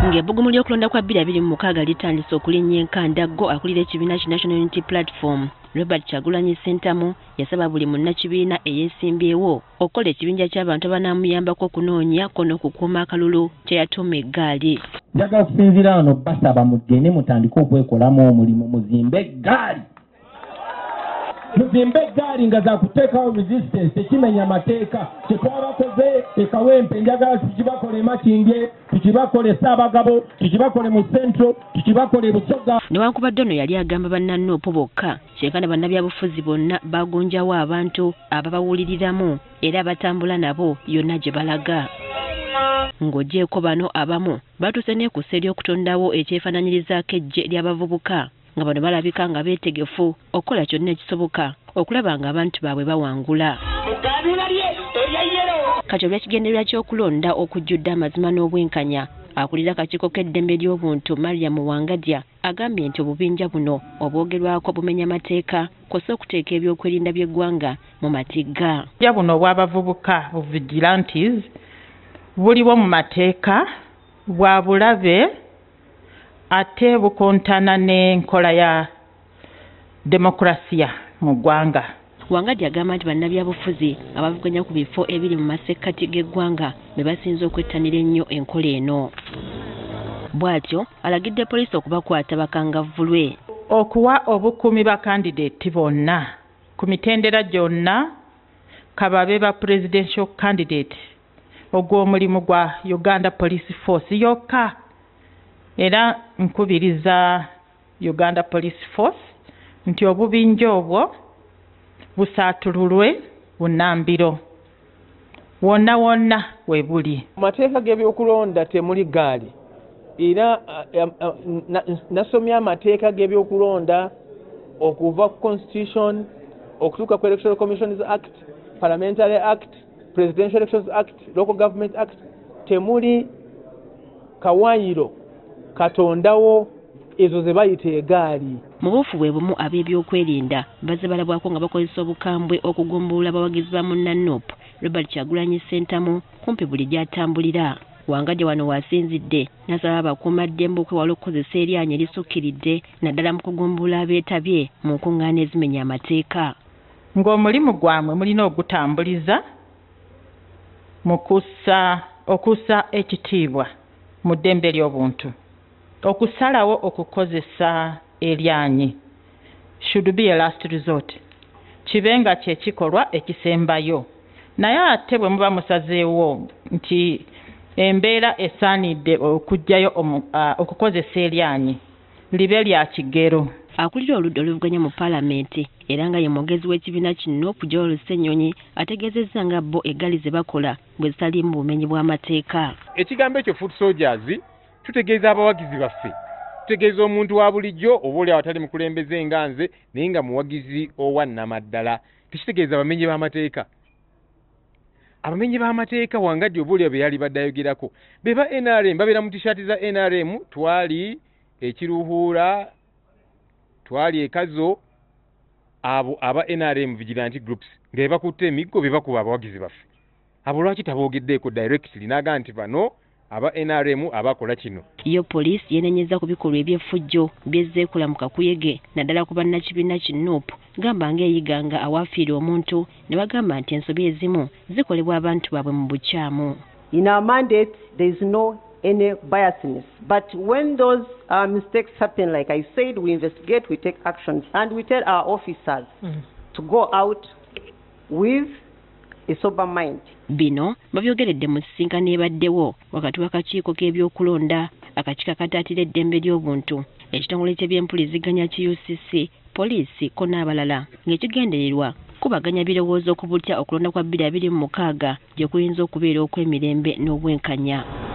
Ng'ebbugumu ly'okulonda kwa 2026 litandise okulinnya enkandaggo akulira ekibiina ki National Unity Platform Robert Kyagulanyi Ssentamu yasaba buli munnakibiina eyeesimbyewo okukola ekibinja ky'abantu abanaamuyambako okunoonya ko n'okukuuma akalulu kye yatuuma eggaali. Njagala okusinziira wano basaba mugende mutandike okwekolamu omulimu muzimbe eggaali. Muzimbe eggaali nga za kuteekawo resistance ekimenya amateeka kye twabakoze ekawempe njagala tukibakole Makindye tukibakole Ssaabagabo tukibakole mu Central tukibakole Busoga. Newankubadde ono yali agamba bannannuupu bokka kyenkana bannabyabufuzi bonna bagonjawo abantu ababawuliriramu era abatambula nabo yonna gye balaga. Ng'ogyeko bano abamu batuuse n'ekussa ery'okutondawo ekyefaananyirizaako eggye ly'abavubuka nga bano balabika nga beetegefu okukola kyonna ekisoboka okulaba nga abantu baabwe bawangula. Kakyobya kigendererwa ky'okulonda okujjudde amazima n'obwenkanya akulira akakiiko k'eddembe ly'obuntu Mariam Wangadya agambye nti obubinja buno obwogerwako bumenya amateeka kw'ossa okuteeka ebyokwerinda by'eggwanga mu matigga. Obubinja buno obw'abavubuka vigilantes buliwo mu mateeka bwa bulabe ate bukontana n'enkola ya demokrasiya mu ggwanga. Wangadya agamba nti bannabyabufuzi abavuganya ku bifo ebiri mu masekkati g'eggwanga be basinze okwettanira ennyo enkola eno. Bw'atyo alagidde poliisi okubakwata bakangavvulwe. Okuwa obukuumi ba kandideeti bonna ku mitendera gyonna kababe ba presidential candidate ogw'omulimu gwa Uganda Police Force yokka. Era nkubiriza Uganda Police Force nti obubinja obwo busaatululwe bunnambiro wonna wonna we buli. Amateeka g'ebyokulonda temuli gaali era nasomya amateeka g'ebyokulonda okuva ku Constitution okutuuka ku Electoral Commissions Act, Parliamentary Act, Presidential Elections Act, Local Government Act. Temuli kawaayiro katondawo ezo ze bayita egaali. Mu bufu bwe bumu ab'ebyokwerinda bazze balabwako nga bakozesa obukambwe okugumbuula abawagizi ba munnannuupu Robert Kyagulanyi Ssentamu kumpi buli gy'atambulira. Wangadya wano waasinzidde n'asaba abakuumaddembe okwewala okukozesa eryanyi erisukkiridde naddala mu kugumbuula abeetabye mu nkuŋŋaana ezimenya amateeka. Ng'omulimu gwamwe mulina ogutambuliza mu okussa ekitiibwa mu ddembe ly'obuntu. Okusalawo okukozesa eryanyi should be a last resort. Kibenga kye kikolwa ekisembayo. Naye ate bwe muba musazeewo nti embeera esaanidde okujjayo okukozesa eryanyi libe lya kigero. Akulira oludda oluvuganya mu Paalamenti era nga ye mwogezi w'ekibiina kino Joel Ssenyonyi ategeezezza nga bo eggaali ze bakola bwe zitaliimu bumenyi bw'amateeka. Ekigambo ekyo foot soldiers tutegeeza abawagizi baffe, tutegeeza omuntu wa bulijjo oba oli awatali mukulembeze nga nze naye nga muwagizi owa nnamaddala. Tekitegeeza bamenyi b'amateeka. Abamenyi b'amateeka Wangadya oba oli be yali baddayogerako be ba NRM babeera mu tishaati za NRM. Twali ekiruhuura, twali ekazo, abo aba NRM vigilante groups nga bakutte emiggo be bakuba abawagizi baffe. Abo lwaki taboogeddeeko directly n'agamba nti bano aba NRM abakola kino. Yo poliisi yenenyeza ku bikolwa eby'effujjo byezzeekola mu kakuyege naddala ku bannakibiina ki NUP gamba ng'eyiganga awaafiirwa omuntu ne bagamba nti ensobi ezimu zikolebwa abantu baabwe mu bukyamu. In our mandate there is no any biasness, but when those mistakes happen, like I said, we investigate, we take actions, and we tell our officers to go out with a sober mind. Bino babyogeredde mu nsisinkano ebaddewo wakati w'akakiiko k'ebyokulonda akakiiko akataatira eddembe ly'obuntu ekitongole ky'ebyempuliziganya ki UCC poliisi ko n'abalala ng'ekigendererwa kubaganya birowoozo ku butya okulonda kwa 2026 gye kuyinza okubeera okw'emirembe n'obwenkanya.